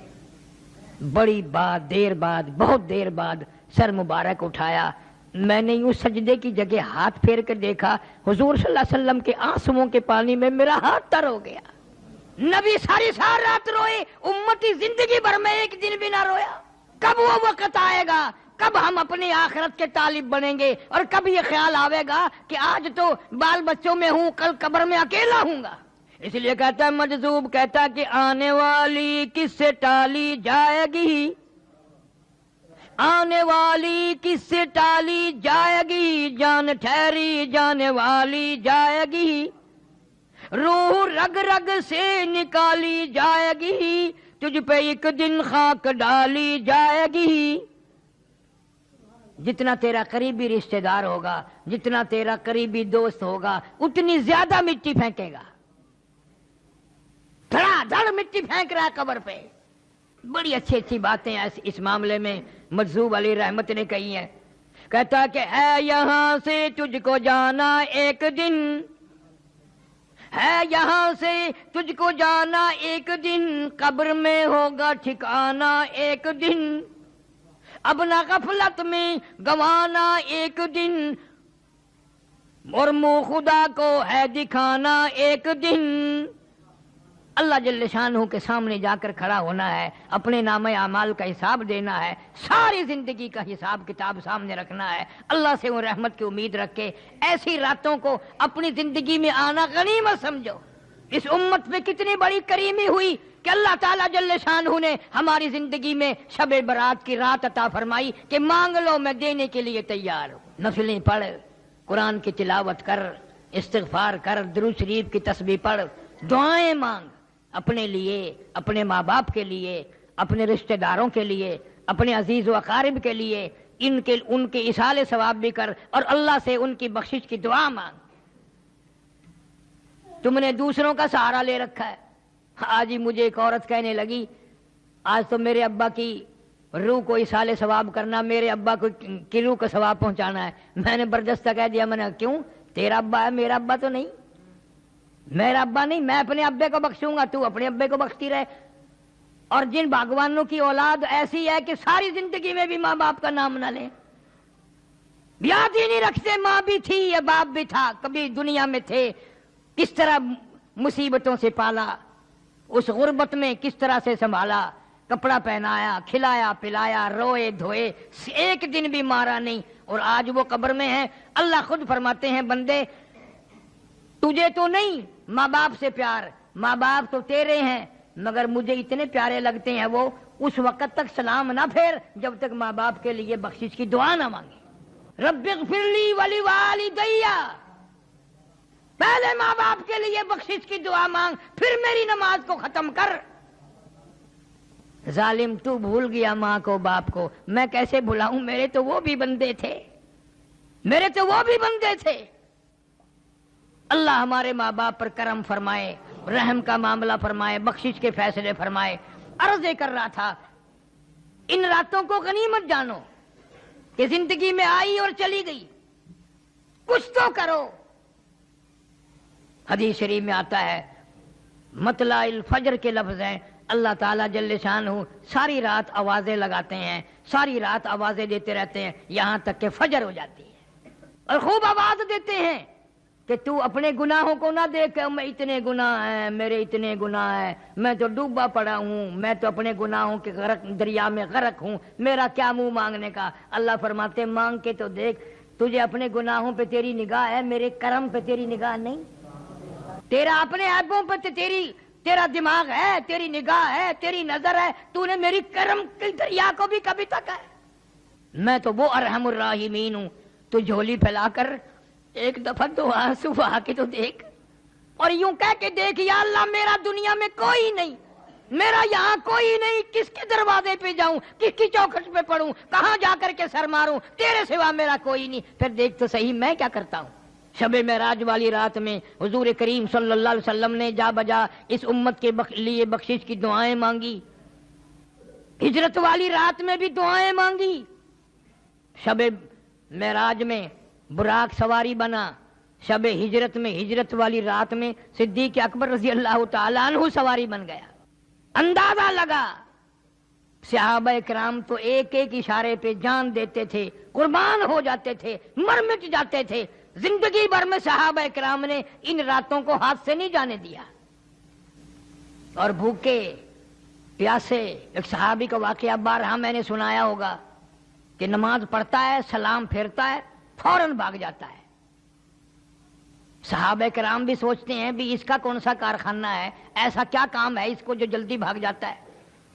بڑی دیر بعد بہت دیر بعد سر مبارک اٹھایا، میں نے یوں سجدے کی جگہ ہاتھ پھیر کر دیکھا، حضور صلی اللہ علیہ وسلم کے آنسوؤں کے پانی میں میرا ہاتھ تر ہو گیا۔ نبی ساری رات روئے، امتی زندگی بھر میں ایک دن بھی نہ رویا۔ کب وہ وقت آئے گا، کب ہم اپنی آخرت کے طالب بنیں گے، اور کب یہ خیال آئے گا کہ آج تو بال بچوں میں ہوں، کل قبر میں اکیلا ہوں گا۔ اس لیے کہتا ہے مجذوب، کہتا کہ آنے والی کس سے ٹالی جائے گی، آنے والی کس سے ٹالی جائے گی، جان ٹھہری جانے والی جائے گی، روح رگ رگ سے نکالی جائے گی، تجھ پہ ایک دن خاک ڈالی جائے گی۔ جتنا تیرا قریبی رشتہ دار ہوگا، جتنا تیرا قریبی دوست ہوگا، اتنی زیادہ مٹی پھینکے گا، دھڑا دھڑ مٹی پھینک رہا ہے قبر پہ۔ بڑی اچھی اچھی باتیں اس معاملے میں مجذوب علی رحمت نے کہی ہیں، کہتا کہ ہے یہاں سے تجھ کو جانا ایک دن، ہے یہاں سے تجھ کو جانا ایک دن، قبر میں ہوگا ٹھکانا ایک دن، اب نہ غفلت میں گوانا ایک دن، اور منہ خدا کو ہے دکھانا ایک دن۔ اللہ جل شانہ کے سامنے جا کر کھڑا ہونا ہے، اپنے نامہ اعمال کا حساب دینا ہے، ساری زندگی کا حساب کتاب سامنے رکھنا ہے۔ اللہ سے وہ رحمت کی امید رکھ کے ایسی راتوں کو اپنی زندگی میں آنا غنیمت سمجھو۔ اس امت پہ کتنی بڑی کریمی ہوئی کہ اللہ تعالیٰ جل شانہ نے ہماری زندگی میں شب برات کی رات عطا فرمائی کہ مانگ لو میں دینے کے لیے تیار ہوں۔ نفلیں پڑھ، قرآن کی تلاوت کر، استغفار کر، درود شریف کی تسبیح پڑھ، دعائیں مانگ، اپنے لیے، اپنے ماں باپ کے لیے، اپنے رشتہ داروں کے لیے، اپنے عزیز و اقارب کے لیے، ان کے ایصال ثواب بھی کر، اور اللہ سے ان کی بخشش کی دعا مانگ۔ تم نے دوسروں کا سہارا لے رکھا ہے۔ آج ہی مجھے ایک عورت کہنے لگی آج تو میرے ابا کی روح کو ایصال ثواب کرنا، میرے ابا کو کی روح کا ثواب پہنچانا ہے۔ میں نے بردستہ کہہ دیا، میں نے کیوں، تیرا ابا ہے، میرا ابا تو نہیں، میرا ابا نہیں، میں اپنے ابے کو بخشوں گا، تو اپنے ابے کو بخشتی رہے۔ اور جن باغبانوں کی اولاد ایسی ہے کہ ساری زندگی میں بھی ماں باپ کا نام نہ لیں، یاد ہی نہیں رکھتے ماں بھی تھی یا باپ بھی تھا، کبھی دنیا میں تھے، کس طرح مصیبتوں سے پالا، اس غربت میں کس طرح سے سنبھالا، کپڑا پہنایا، کھلایا پلایا، روئے دھوئے، ایک دن بھی مارا نہیں، اور آج وہ قبر میں ہے۔ اللہ خود فرماتے ہیں بندے تجھے تو نہیں ماں باپ سے پیار، ماں باپ تو تیرے ہیں، مگر مجھے اتنے پیارے لگتے ہیں وہ اس وقت تک سلام نہ پھیر جب تک ماں باپ کے لیے بخشش کی دعا نہ مانگے۔ رب اغفر لی ولوالدی، پہلے ماں باپ کے لیے بخشش کی دعا مانگ، پھر میری نماز کو ختم کر۔ ظالم تو بھول گیا ماں کو باپ کو، میں کیسے بھلاؤں؟ میرے تو وہ بھی بندے تھے، میرے تو وہ بھی بندے تھے۔ اللہ ہمارے ماں باپ پر کرم فرمائے، رحم کا معاملہ فرمائے، بخشش کے فیصلے فرمائے۔ عرض کر رہا تھا ان راتوں کو غنیمت جانو کہ زندگی میں آئی اور چلی گئی، کچھ تو کرو۔ حدیث شریف میں آتا ہے مطلع الفجر کے لفظ ہیں، اللہ تعالیٰ جل شانہ ساری رات آوازیں لگاتے ہیں، ساری رات آوازیں دیتے رہتے ہیں یہاں تک کہ فجر ہو جاتی ہے، اور خوب آواز دیتے ہیں کہ تو اپنے گناہوں کو نہ دیکھ، میں اتنے گناہ ہیں، میرے اتنے گناہ ہیں، میں تو ڈوبا پڑا ہوں، میں تو اپنے گناہوں کے غرق دریا میں غرق ہوں، میرا کیا منہ مانگنے کا۔ اللہ فرماتے مانگ کے تو دیکھ، تجھے اپنے گناہوں پہ تیری نگاہ ہے، میرے کرم پہ تیری نگاہ نہیں۔ تیرا اپنے عیبوں پہ تیرا دماغ ہے، تیری نگاہ ہے، تیری نظر ہے، تو نے میری کرم کے دریا کو بھی کبھی تک ہے۔ میں تو وہ ارحم الراحمین ہوں، تو جھولی پھیلا کر ایک دفعہ دو آنسو بہا کے تو دیکھ، اور یوں کہہ کے دیکھ یا اللہ میرا دنیا میں کوئی نہیں، میرا یہاں کوئی نہیں، کس کے دروازے پہ جاؤں، کس کی چوکھٹ پہ پڑھوں، کہاں جا کر کے سر ماروں، تیرے سوا میرا کوئی نہیں۔ پھر دیکھ تو صحیح میں کیا کرتا ہوں۔ شب معراج والی رات میں حضور کریم صلی اللہ علیہ وسلم نے جا بجا اس امت کے لیے بخشش کی دعائیں مانگی، ہجرت والی رات میں بھی دعائیں مانگی، شب معراج میں براق سواری بنا، شب ہجرت میں ہجرت والی رات میں صدیق اکبر رضی اللہ تعالیٰ عنہ سواری بن گیا۔ اندازہ لگا صحابہ کرام تو ایک ایک اشارے پہ جان دیتے تھے، قربان ہو جاتے تھے، مر مٹ جاتے تھے۔ زندگی بھر میں صحابہ کرام نے ان راتوں کو ہاتھ سے نہیں جانے دیا، اور بھوکے پیاسے۔ ایک صحابی کا واقعہ بارہا میں نے سنایا ہوگا کہ نماز پڑھتا ہے، سلام پھیرتا ہے، فوراً بھاگ جاتا ہے۔ صحابہ کرام بھی سوچتے ہیں بھی اس کا کون سا کارخانہ ہے، ایسا کیا کام ہے اس کو جو جلدی بھاگ جاتا ہے۔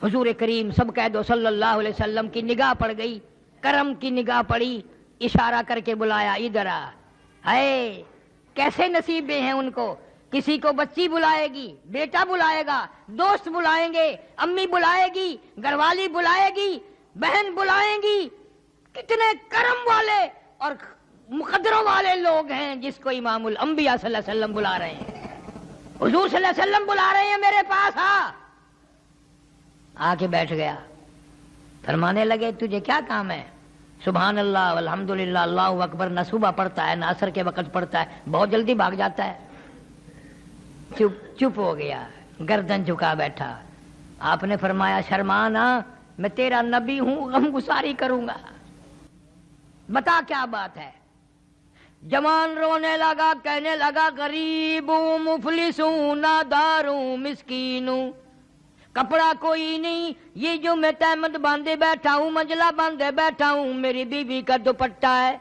حضور کریم سب کہہ دو صلی اللہ علیہ وسلم کی نگاہ پڑ گئی، کرم کی نگاہ پڑی، اشارہ کر کے بلایا ادھر آ۔ ہے کیسے نصیبے ہیں ان کو، کسی کو بچی بلائے گی، بیٹا بلائے گا، دوست بلائیں گے، امی بلائے گی، گھر والی بلائے گی، بہن بلائیں گی۔ کتنے کرم والے اور مقدروں والے لوگ ہیں جس کو امام الانبیاء صلی اللہ علیہ وسلم بلا رہے ہیں۔ حضور صلی اللہ علیہ وسلم بلا رہے ہیں میرے پاس، آ کے بیٹھ گیا۔ فرمانے لگے تجھے کیا کام ہے؟ سبحان اللہ والحمدللہ اللہ اکبر نہ صبح پڑھتا ہے نہ عصر کے وقت پڑھتا ہے، بہت جلدی بھاگ جاتا ہے۔ چپ ہو گیا، گردن جھکا بیٹھا۔ آپ نے فرمایا شرمانا، میں تیرا نبی ہوں، غم گساری کروں گا، بتا کیا بات ہے۔ جوان رونے لگا، کہنے لگا غریب ہوں، مفلس ہوں، نادار ہوں، مسکین ہوں، کپڑا کوئی نہیں، یہ جو میں تہمت باندھے بیٹھا ہوں، منجلا باندھے بیٹھا ہوں، میری بیوی کا دوپٹہ ہے،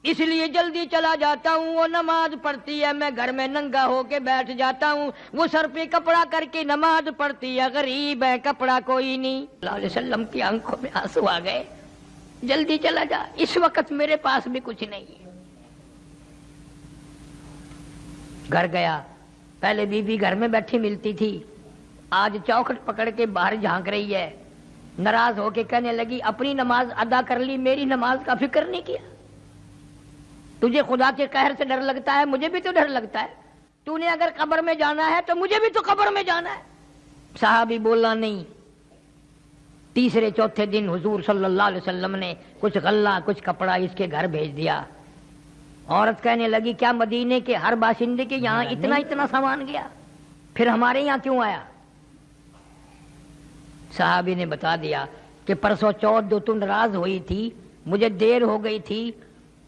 اس لیے جلدی چلا جاتا ہوں، وہ نماز پڑھتی ہے، میں گھر میں ننگا ہو کے بیٹھ جاتا ہوں، وہ سر پہ کپڑا کر کے نماز پڑھتی ہے، غریب ہے، کپڑا کوئی نہیں۔ اللہ علیہ وسلم کی آنکھوں میں آنسو آ گئے، جلدی چلا جا، اس وقت میرے پاس بھی کچھ نہیں ہے۔ گھر گیا، پہلے بیوی گھر میں بیٹھی ملتی تھی، آج چوکھٹ پکڑ کے باہر جھانک رہی ہے، ناراض ہو کے کہنے لگی اپنی نماز ادا کر لی، میری نماز کا فکر نہیں کیا۔ تجھے خدا کے قہر سے ڈر لگتا ہے، مجھے بھی تو ڈر لگتا ہے، تو نے اگر قبر میں جانا ہے تو مجھے بھی تو قبر میں جانا ہے۔ صحابی بولا نہیں۔ تیسرے چوتھے دن حضور صلی اللہ علیہ وسلم نے کچھ غلہ کچھ کپڑا اس کے گھر بھیج دیا۔ عورت کہنے لگی کیا مدینے کے ہر باشندے کے یہاں اتنا سامان گیا، پھر ہمارے یہاں کیوں آیا؟ صحابی نے بتا دیا کہ پرسوں چوتھ جو تو ناراض ہوئی تھی، مجھے دیر ہو گئی تھی،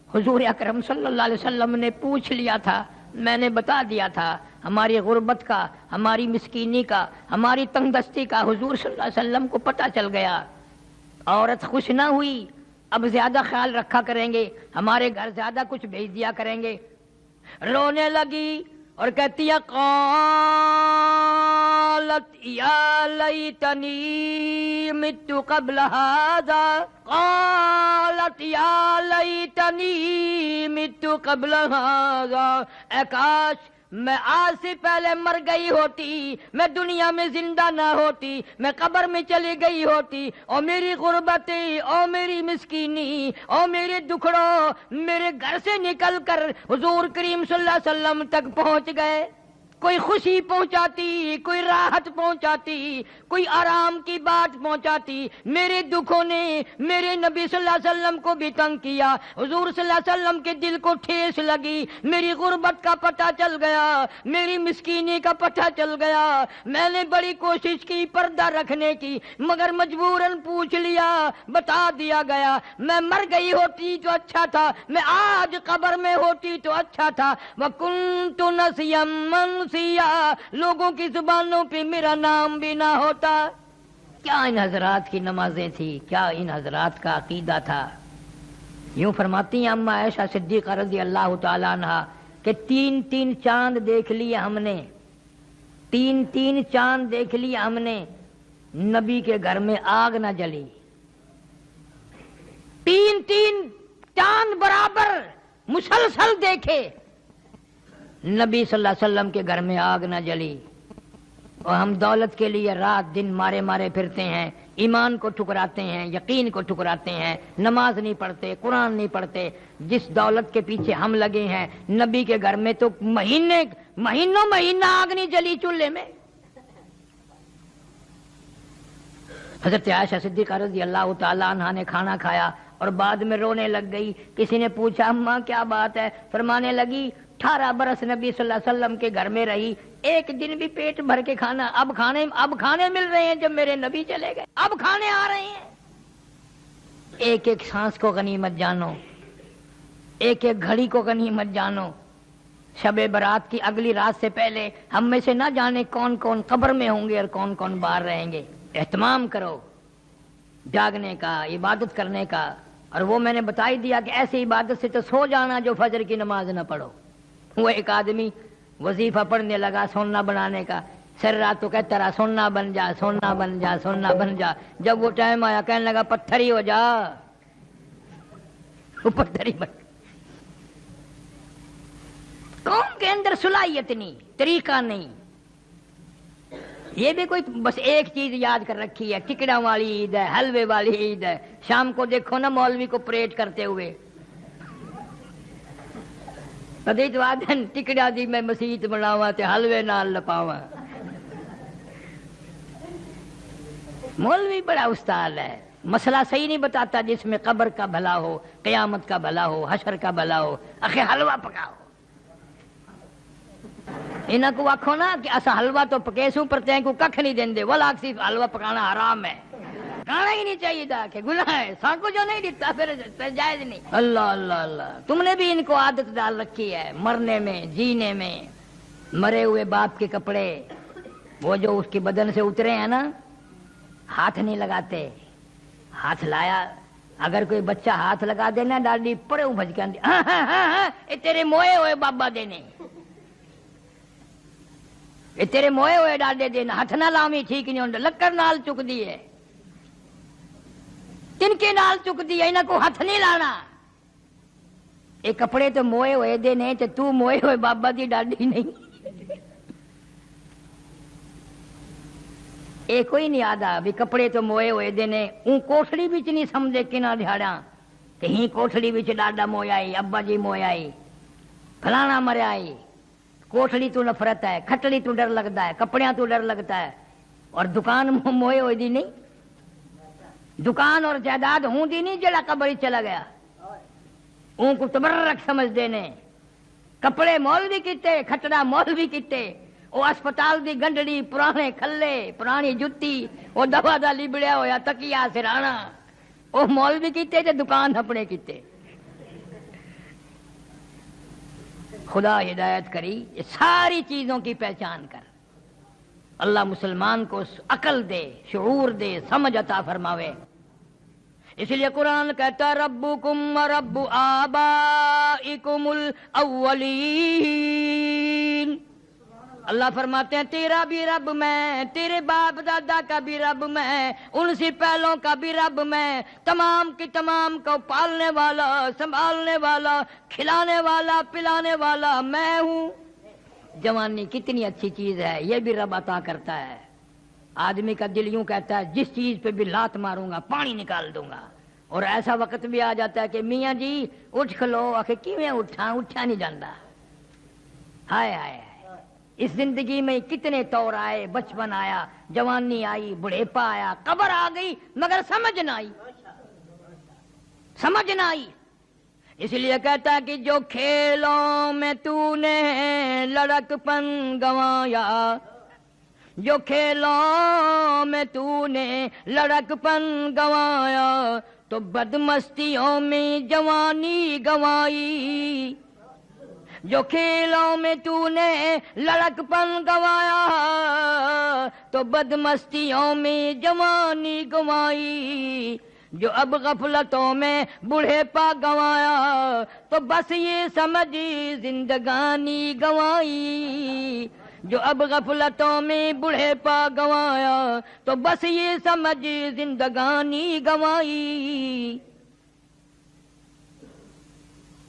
حضور اکرم صلی اللہ علیہ وسلم نے پوچھ لیا تھا، میں نے بتا دیا تھا ہماری غربت کا، ہماری مسکینی کا، ہماری تنگ دستی کا حضور صلی اللہ علیہ وسلم کو پتہ چل گیا۔ عورت خوش نہ ہوئی، اب زیادہ خیال رکھا کریں گے، ہمارے گھر زیادہ کچھ بھیج دیا کریں گے۔ رونے لگی اور کہتی ہے قالت یا لیتنی مت قبل ھذا، قالت یا لیتنی مت قبل ھذا، اے کاش میں آج سے پہلے مر گئی ہوتی، میں دنیا میں زندہ نہ ہوتی، میں قبر میں چلی گئی ہوتی، اور میری غربتی اور میری مسکینی اور میرے دکھڑوں میرے گھر سے نکل کر حضور کریم صلی اللہ علیہ وسلم تک پہنچ گئے، کوئی خوشی پہنچاتی، کوئی راحت پہنچاتی، کوئی آرام کی بات پہنچاتی، میرے دکھوں نے میرے نبی صلی اللہ علیہ وسلم کو بھی تنگ کیا، حضور صلی اللہ علیہ وسلم کے دل کو ٹھیس لگی، میری غربت کا پتہ چل گیا، میری مسکینی کا پتہ چل گیا، میں نے بڑی کوشش کی پردہ رکھنے کی، مگر مجبوراً پوچھ لیا، بتا دیا گیا، میں مر گئی ہوتی تو اچھا تھا، میں آج قبر میں ہوتی تو اچھا تھا، وَكُنْتُ نَسْيًا مَنْسِيًّا، لوگوں کی زبانوں پہ میرا نام بھی نہ ہوتا۔ کیا ان حضرات کی نمازیں تھی، کیا ان حضرات کا عقیدہ تھا۔ یوں فرماتی ہیں اما عائشہ صدیقہ رضی اللہ تعالی عنہ کہ 3 چاند دیکھ لیے ہم نے، 3 چاند دیکھ لیے ہم نے، نبی کے گھر میں آگ نہ جلی، 3 چاند برابر مسلسل دیکھے، نبی صلی اللہ علیہ وسلم کے گھر میں آگ نہ جلی، اور ہم دولت کے لیے رات دن مارے مارے پھرتے ہیں، ایمان کو ٹھکراتے ہیں، یقین کو ٹھکراتے ہیں، نماز نہیں پڑھتے، قرآن نہیں پڑھتے، جس دولت کے پیچھے ہم لگے ہیں، نبی کے گھر میں تو مہینہ آگ نہیں جلی چولہے میں۔ حضرت عائشہ صدیقہ رضی اللہ تعالی عنہ نے کھانا کھایا اور بعد میں رونے لگ گئی، کسی نے پوچھا اماں کیا بات ہے، فرمانے لگی 18 برس نبی صلی اللہ علیہ وسلم کے گھر میں رہی، ایک دن بھی پیٹ بھر کے کھانا، اب کھانے مل رہے ہیں جب میرے نبی چلے گئے، اب کھانے آ رہے ہیں۔ ایک ایک سانس کو غنیمت جانو، ایک ایک گھڑی کو غنیمت جانو، شب برات کی اگلی رات سے پہلے ہم میں سے نہ جانے کون کون قبر میں ہوں گے اور کون کون باہر رہیں گے۔ اہتمام کرو جاگنے کا، عبادت کرنے کا، اور وہ میں نے بتا ہی دیا کہ ایسی عبادت سے تو سو جانا جو فجر کی نماز نہ پڑھو۔ وہ ایک آدمی وظیفہ پڑھنے لگا سونا بنانے کا، سر رات تو کہتا رہا سونا بن جا، سونا بن جا، سونا بن جا، جب وہ ٹائم آیا کہنے لگا پتھر ہی ہو جا، وہ پتھر ہی بن۔ قوم کے اندر صلاحیت نہیں، طریقہ نہیں، یہ بھی کوئی بس ایک چیز یاد کر رکھی ہے، ٹکڑا والی عید ہے، حلوے والی عید ہے، شام کو دیکھو نا مولوی کو پریڈ کرتے ہوئے، ٹکڑا دی میں مسیت بناواں تے حلوے نال لپاواں۔ مولوی بڑا استاد ہے، مسئلہ صحیح نہیں بتاتا، جس میں قبر کا بھلا ہو، قیامت کا بھلا ہو، حشر کا بھلا ہو، اخے حلوہ پکاؤ۔ انہاں کو آکھو نا کہ اسا حلوہ تو پکے سوں پر تیں کو ککھ نہیں دیندے، ولا صرف حلوہ پکانا حرام ہے، کھانا ہی نہیں چاہیے تھا کہ گناہ ہے، سانکو جو نہیں دیتا پھر جائز نہیں۔ اللہ اللہ اللہ، تم نے بھی ان کو عادت ڈال رکھی ہے، مرنے میں، جینے میں، مرے ہوئے باپ کے کپڑے وہ جو اس کے بدن سے اترے ہیں نا، ہاتھ نہیں لگاتے، ہاتھ لایا، اگر کوئی بچہ ہاتھ لگا دینا ڈاڈی پڑے بھج کے آندی اے تیرے موئے ہوئے بابا دینے، اے تیرے موئے ہوئے ڈاڈے دینا، ہاتھ نہ لامی ٹھیک نہیں ہوندا، لکڑ نال چک دی ہے، تن کے نال چک دی ہے، انہاں کو ہاتھ نہیں لانا، اے کپڑے تو موئے ہوئے دینے تے تو موئے ہوئے بابا دی ڈاڈی نہیں۔ اے کوئی نہیں آدھا بھی کپڑے تو موئے ہوئے دینے، اون کوٹھڑی بچ نہیں سمجھے کنا دھیاڑاں کہ ہی کوٹھڑی بچ ڈاڈا مویا آئی، ابا جی مویا آئی، فلانا مریا آئی، کوٹھڑی تو نفرت ہے، کھٹڑی تو ڈر لگتا ہے، کپڑیاں تو ڈر لگتا ہے، اور دکان موئے ہوئے دی نہیں، دکان اور جائیداد ہوں دی نہیں جڑا قبر چلا گیا، اون کو تبرک سمجھ دینے، کپڑے مول بھی کیتے، کھٹڑا مول بھی کیتے، وہ اسپتال دی گنڈڑی، پرانے کھلے، پرانی جتی، وہ دوا دا لبڑیا ہویا تکیا سرانا، وہ مول بھی کیتے تے دکان اپنے کیتے۔ خدا ہدایت کری، یہ ساری چیزوں کی پہچان کر، اللہ مسلمان کو عقل دے، شعور دے، سمجھ عطا فرماوے۔ اس لیے قرآن کہتا ہے ربکم ورب آبائکم الاولین، اللہ فرماتے ہیں تیرا بھی رب میں، تیرے باپ دادا کا بھی رب میں، ان سے پہلوں کا بھی رب میں، تمام کی تمام کو پالنے والا، سنبھالنے والا، کھلانے والا، پلانے والا میں ہوں۔ جوانی کتنی اچھی چیز ہے، یہ بھی رب عطا کرتا ہے۔ آدمی کا دل یوں کہتا ہے جس چیز پہ بھی لات ماروں گا پانی نکال دوں گا، اور ایسا وقت بھی آ جاتا ہے کہ میاں جی اٹھ کھلو، آخر کیویں اٹھا نہیں جاتا۔ ہائے ہائے، اس زندگی میں کتنے طور آئے، بچپن آیا، جوانی آئی، بڑھیپا آیا، قبر آ گئی، مگر سمجھ نہ آئی، سمجھ نہ آئی۔ اس لیے کہتا ہے کہ جو کھیلوں میں تو نے لڑک پن گنوایا، جو کھیلوں میں تو نے لڑک پن گنوایا، تو بدمستیوں میں جوانی گنوائی۔ جو کھیلوں میں تو نے لڑک پن گنوایا، تو بدمستیوں میں جوانی گنوائی۔ جو اب غفلتوں میں بوڑھے پا گنوایا، تو بس یہ سمجھی زندگانی گنوائی۔ جو اب غفلتوں میں بوڑھے پا گنوایا، تو بس یہ سمجھی زندگانی گنوائی۔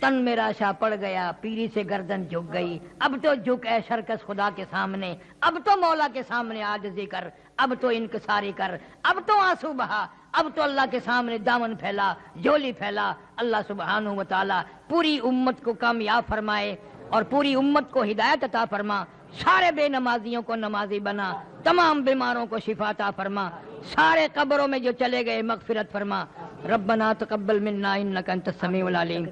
تن میرا شاہ پڑ گیا، پیری سے گردن جھک گئی، اب تو جھک اے شرکس خدا کے سامنے، اب تو مولا کے سامنے عاجزی کر، اب تو انکساری کر، اب تو آنسو بہا، اب تو اللہ کے سامنے دامن پھیلا، جھولی پھیلا۔ اللہ سبحانہ و تعالی پوری امت کو کامیاب فرمائے اور پوری امت کو ہدایت عطا فرما، سارے بے نمازیوں کو نمازی بنا، تمام بیماروں کو شفا عطا فرما، سارے قبروں میں جو چلے گئے مغفرت فرما۔ ربنا تقبل منا انك انت السميع العليم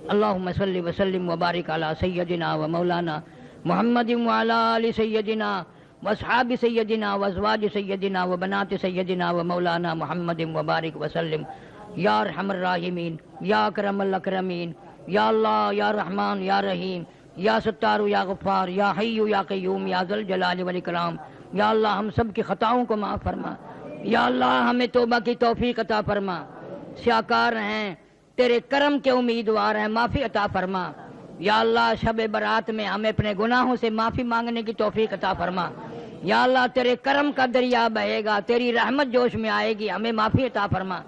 اللهم صل وسلم وبارك على سيدنا ومولانا محمد وعلى آل سيدنا واصحاب سيدنا وازواج سيدنا وبنات سيدنا ومولانا محمد وبارك وسلم یا ارحم الراحمین، یا اکرم الاکرمین، یا اللہ، یا رحمان، یا رحیم، یا ستار، یا غفار، یا حی، یا قیوم، یا ذل جلال والاکرام۔ یا اللہ ہم سب کی خطاؤں کو معاف فرما، یا اللہ ہمیں توبہ کی توفیق عطا فرما، سیاکار ہیں، تیرے کرم کے امیدوار ہیں، معافی عطا فرما۔ یا اللہ شب برات میں ہمیں اپنے گناہوں سے معافی مانگنے کی توفیق عطا فرما۔ یا اللہ تیرے کرم کا دریا بہے گا، تیری رحمت جوش میں آئے گی، ہمیں معافی عطا فرما۔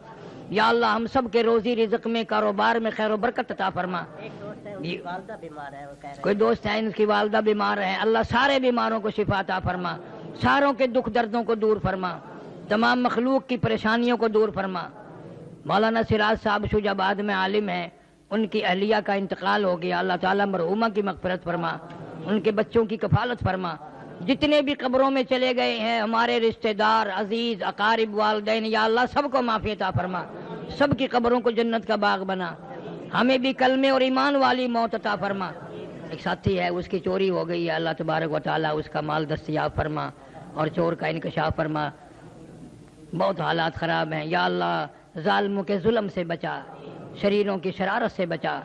یا اللہ ہم سب کے روزی رزق میں، کاروبار میں خیر و برکت عطا فرما۔ والدہ بیمار ہے، وہ کہہ رہے کوئی دوست ہے ان کی والدہ بیمار ہے، اللہ سارے بیماروں کو شفا عطا فرما، ساروں کے دکھ دردوں کو دور فرما، تمام مخلوق کی پریشانیوں کو دور فرما۔ مولانا سراج صاحب شوج آباد میں عالم ہیں، ان کی اہلیہ کا انتقال ہو گیا، اللہ تعالیٰ مرحومہ کی مغفرت فرما، ان کے بچوں کی کفالت فرما۔ جتنے بھی قبروں میں چلے گئے ہیں ہمارے رشتہ دار، عزیز، اقارب، والدین، یا اللہ سب کو معافی عطا فرما، سب کی قبروں کو جنت کا باغ بنا، ہمیں بھی کلمے اور ایمان والی موت عطا فرما۔ ایک ساتھی ہے اس کی چوری ہو گئی ہے، اللہ تبارک و تعالیٰ اس کا مال دستیاب فرما اور چور کا انکشاف فرما۔ بہت حالات خراب ہیں، یا اللہ ظالموں کے ظلم سے بچا، شریروں کی شرارت سے بچا،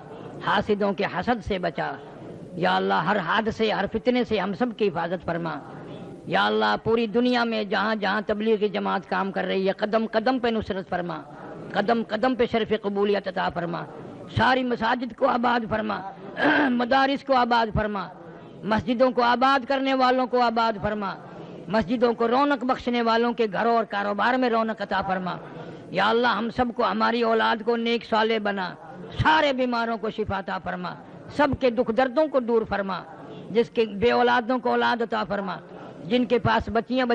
حاسدوں کے حسد سے بچا۔ یا اللہ ہر حادثے، ہر فتنے سے ہم سب کی حفاظت فرما۔ یا اللہ پوری دنیا میں جہاں جہاں تبلیغی جماعت کام کر رہی ہے، قدم قدم پہ نصرت فرما، قدم قدم پہ شرف قبولیت عطا فرما، ساری مساجد کو آباد فرما، مدارس کو آباد فرما، مسجدوں کو آباد کرنے والوں کو آباد فرما، مسجدوں کو رونق بخشنے والوں کے گھروں اور کاروبار میں رونق عطا فرما۔ یا اللہ ہم سب کو، ہماری اولاد کو نیک صالح بنا، سارے بیماروں کو شفا عطا فرما، سب کے دکھ دردوں کو دور فرما، جس کے بے اولادوں کو اولاد عطا فرما، جن کے پاس بچیاں